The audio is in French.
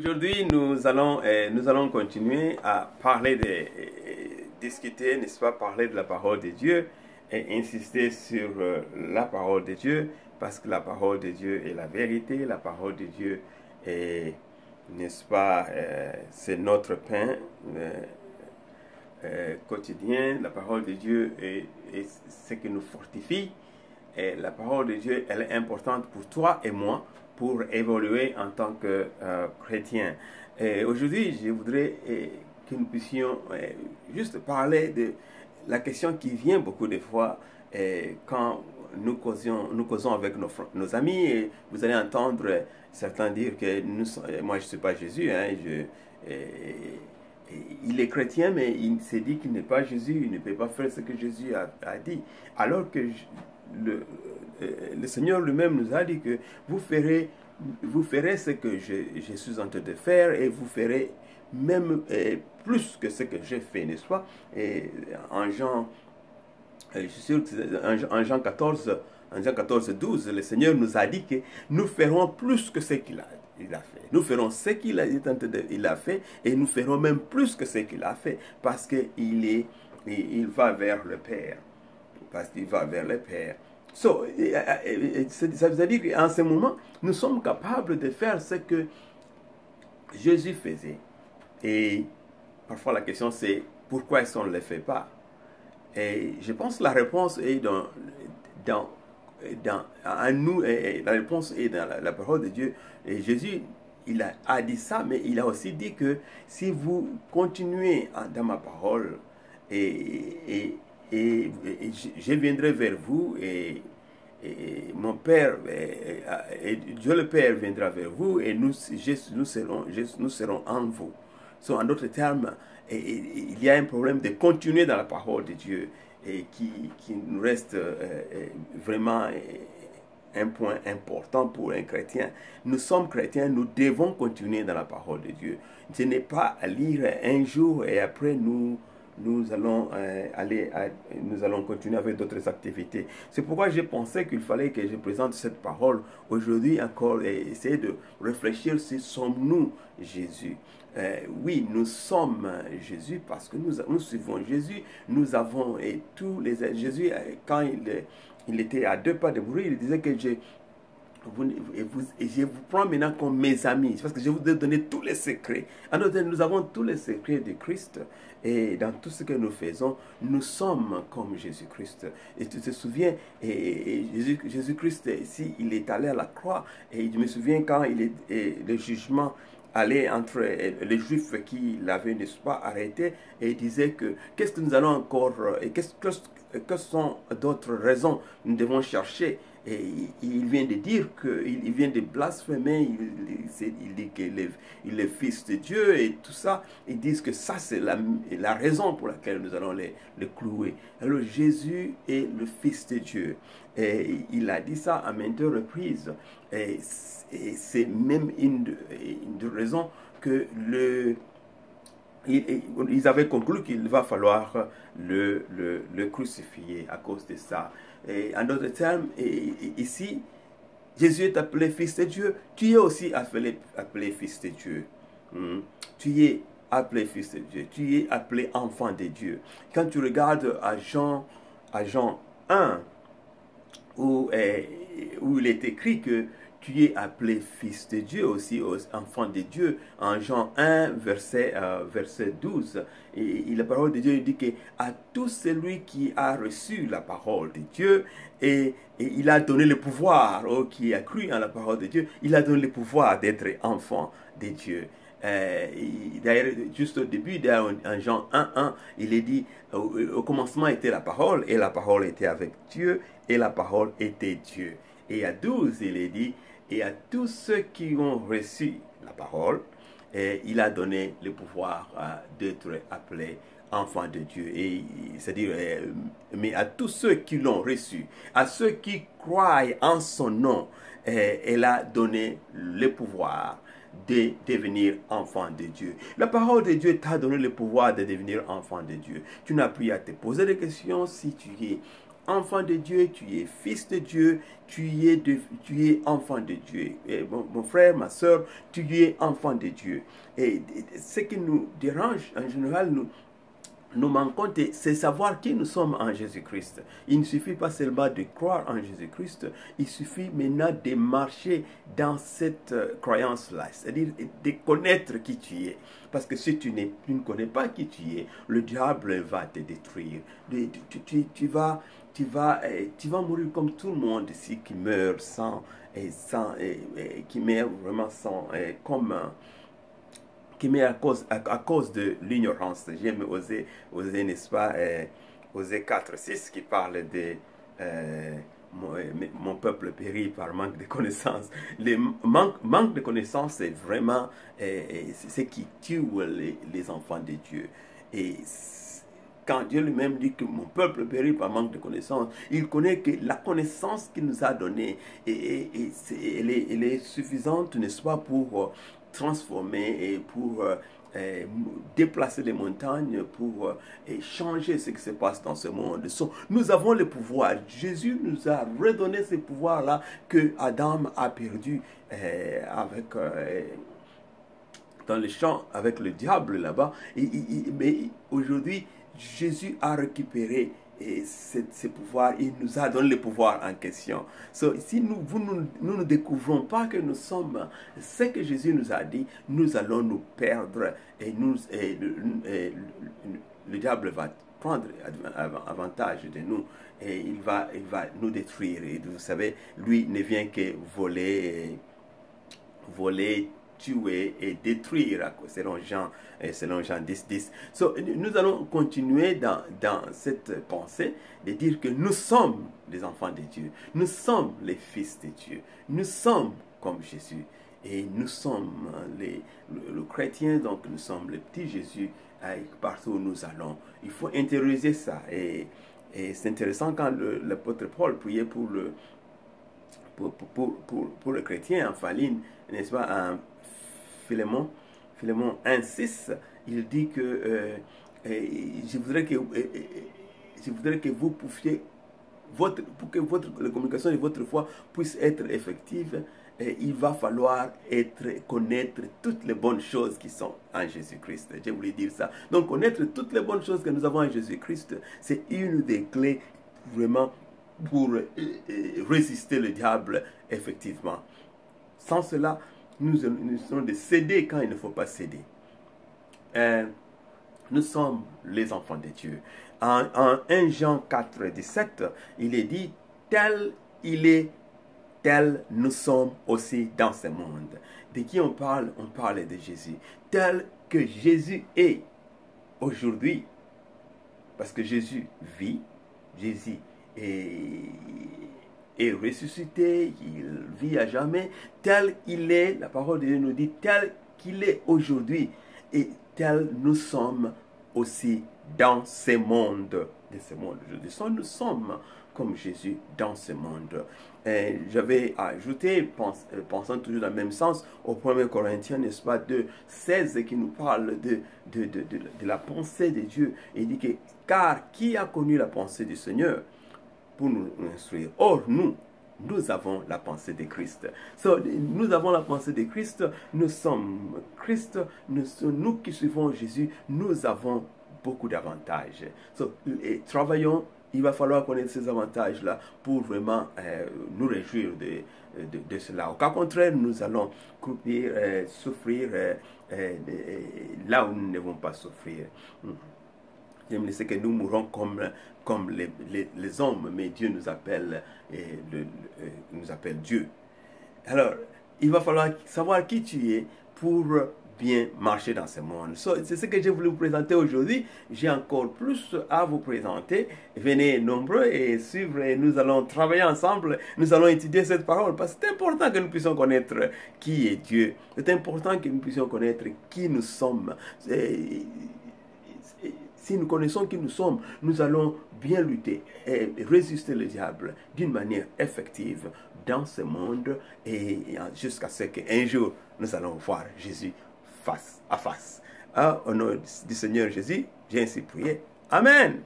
Aujourd'hui, nous allons continuer à parler discuter, n'est-ce pas, parler de la parole de Dieu et insister sur la parole de Dieu, parce que la parole de Dieu est la vérité, la parole de Dieu est, n'est-ce pas, c'est notre pain quotidien, la parole de Dieu est ce qui nous fortifie, et la parole de Dieu, elle est importante pour toi et moi, pour évoluer en tant que chrétien. Aujourd'hui, je voudrais que nous puissions juste parler de la question qui vient beaucoup de fois quand nous causons avec nos amis, et vous allez entendre certains dire que moi je ne suis pas Jésus, hein, il est chrétien, mais il s'est dit qu'il n'est pas Jésus, il ne peut pas faire ce que Jésus a dit, alors que le Seigneur lui-même nous a dit que vous ferez ce que je suis en train de faire, et vous ferez même plus que ce que j'ai fait, n'est-ce pas? Et en Jean, je suis sûr que en Jean 14, 12, le Seigneur nous a dit que nous ferons plus que ce qu'il a fait. Nous ferons ce qu'il a fait, et nous ferons même plus que ce qu'il a fait, parce qu'il va vers le Père. Parce qu'il va vers le Père. Ça veut dire qu'en ce moment, nous sommes capables de faire ce que Jésus faisait. Et parfois la question c'est pourquoi est-ce qu'on ne le fait pas? Et je pense que la réponse est en nous, et la réponse est dans la parole de Dieu. Et Jésus, il a dit ça, mais il a aussi dit que si vous continuez dans ma parole, et je viendrai vers vous, et mon Père, et Dieu le Père viendra vers vous, et nous serons en vous. En d'autres termes, il y a un problème de continuer dans la parole de Dieu, et qui nous reste vraiment un point important pour un chrétien. Nous sommes chrétiens, nous devons continuer dans la parole de Dieu. Ce n'est pas à lire un jour et après nous allons continuer avec d'autres activités. C'est pourquoi j'ai pensé qu'il fallait que je présente cette parole aujourd'hui encore, et essayer de réfléchir si sommes-nous Jésus. Oui, nous sommes Jésus parce que nous suivons Jésus. Nous avons Jésus, quand il était à 2 pas de mourir, il disait que je vous prends maintenant comme mes amis, parce que je vous ai donné tous les secrets. En d'autres termes, nous avons tous les secrets de Christ, et dans tout ce que nous faisons, nous sommes comme Jésus-Christ. Et tu te souviens, Jésus-Christ, il est allé à la croix, et je me souviens quand le jugement allait entre les Juifs qui l'avaient, n'est-ce pas, arrêté, et il disait que qu'est-ce que nous allons encore, et quelles sont d'autres raisons nous devons chercher. Et il vient de dire qu'il vient de blasphémer, il dit qu'il est fils de Dieu et tout ça. Ils disent que ça c'est la raison pour laquelle nous allons le clouer. Alors Jésus est le fils de Dieu. Et il a dit ça à maintes reprises. Et c'est même une raison que ils avaient conclu qu'il va falloir le crucifier à cause de ça. Et en d'autres termes, ici, Jésus est appelé fils de Dieu. Tu es aussi appelé fils de Dieu. Tu es appelé fils de Dieu. Tu es appelé enfant de Dieu. Quand tu regardes à Jean 1, où il est écrit que tu es appelé fils de Dieu, aussi enfant de Dieu, en Jean 1, verset 12. Et la parole de Dieu dit que à tout celui qui a reçu la parole de Dieu, et il a donné le pouvoir, qui a cru en la parole de Dieu, il a donné le pouvoir d'être enfant de Dieu. D'ailleurs, juste au début, en Jean 1, il est dit, au commencement était la parole, et la parole était avec Dieu, et la parole était Dieu. Et à 12, il est dit, et à tous ceux qui ont reçu la parole, il a donné le pouvoir d'être appelés enfants de Dieu. C'est-à-dire, mais à tous ceux qui l'ont reçu, à ceux qui croient en son nom, il a donné le pouvoir de devenir enfant de Dieu. La parole de Dieu t'a donné le pouvoir de devenir enfant de Dieu. Tu n'as plus à te poser des questions si tu es enfant de Dieu, tu es fils de Dieu, tu es enfant de Dieu. Et mon frère, ma soeur, tu es enfant de Dieu. Et ce qui nous dérange, en général, nous manquons, c'est savoir qui nous sommes en Jésus-Christ. Il ne suffit pas seulement de croire en Jésus-Christ, il suffit maintenant de marcher dans cette croyance-là, c'est-à-dire de connaître qui tu es. Parce que si tu ne connais pas qui tu es, le diable va te détruire. Tu vas mourir comme tout le monde ici qui meurt qui meurt vraiment sans, qui met à cause de l'ignorance. J'aime oser, n'est-ce pas, Osée 4:6 qui parle de mon peuple périt par manque de connaissances. Le manque de connaissances, c'est vraiment ce qui tue les enfants de Dieu. Et quand Dieu lui-même dit que mon peuple périt par manque de connaissances, il connaît que la connaissance qu'il nous a donnée, elle est suffisante, n'est-ce pas, pour transformer et pour déplacer les montagnes, pour changer ce qui se passe dans ce monde. Nous avons le pouvoir. Jésus nous a redonné ce pouvoir-là que Adam a perdu dans le champ avec le diable là-bas. Mais aujourd'hui, Jésus a récupéré ce pouvoir, il nous a donné le pouvoir en question. Si nous ne découvrons pas que nous sommes ce que Jésus nous a dit, nous allons nous perdre et le diable va prendre avantage de nous et il va nous détruire. Et vous savez, lui ne vient que voler, tuer et détruire, selon Jean 10:10. Nous allons continuer dans cette pensée de dire que nous sommes les enfants de Dieu, nous sommes les fils de Dieu, nous sommes comme Jésus et nous sommes le chrétien, donc nous sommes le petit Jésus partout où nous allons. Il faut intérioriser ça et c'est intéressant quand l'apôtre Paul priait pour le chrétien en Philine, n'est-ce pas, en Philémon 1:6, il dit que je voudrais que vous pouviez, pour que la communication de votre foi puisse être effective, il va falloir connaître toutes les bonnes choses qui sont en Jésus-Christ. Je voulais dire ça. Donc connaître toutes les bonnes choses que nous avons en Jésus-Christ, c'est une des clés vraiment pour résister le diable effectivement. Sans cela, nous sommes de céder quand il ne faut pas céder. Nous sommes les enfants de Dieu. En 1 Jean 4:17, il est dit, tel il est, tel nous sommes aussi dans ce monde. De qui on parle? On parle de Jésus. Tel que Jésus est aujourd'hui, parce que Jésus vit, Jésus est ressuscité, il vit à jamais, tel il est, la parole de Dieu nous dit, tel qu'il est aujourd'hui, et tel nous sommes aussi dans ce monde. Nous sommes comme Jésus dans ce monde. J'avais ajouté, pensant toujours dans le même sens, au 1 Corinthiens, n'est-ce pas, 2:16, qui nous parle de la pensée de Dieu. Il dit que, car qui a connu la pensée du Seigneur pour nous instruire? Or, nous avons la pensée de Christ. Nous avons la pensée de Christ, nous sommes Christ, nous qui suivons Jésus, nous avons beaucoup d'avantages. Travaillons, il va falloir connaître ces avantages-là pour vraiment nous réjouir de cela. Au cas contraire, nous allons croupir, souffrir là où nous ne devons pas souffrir. J'aime dire que nous mourrons comme les hommes, mais Dieu nous appelle, Dieu. Alors, il va falloir savoir qui tu es pour bien marcher dans ce monde. C'est ce que j'ai voulu vous présenter aujourd'hui. J'ai encore plus à vous présenter. Venez nombreux et suivre, et nous allons travailler ensemble. Nous allons étudier cette parole, parce que c'est important que nous puissions connaître qui est Dieu. C'est important que nous puissions connaître qui nous sommes. Si nous connaissons qui nous sommes, nous allons bien lutter et résister le diable d'une manière effective dans ce monde, et jusqu'à ce qu'un jour, nous allons voir Jésus face à face. Au nom du Seigneur Jésus, j'ai ainsi prié. Amen.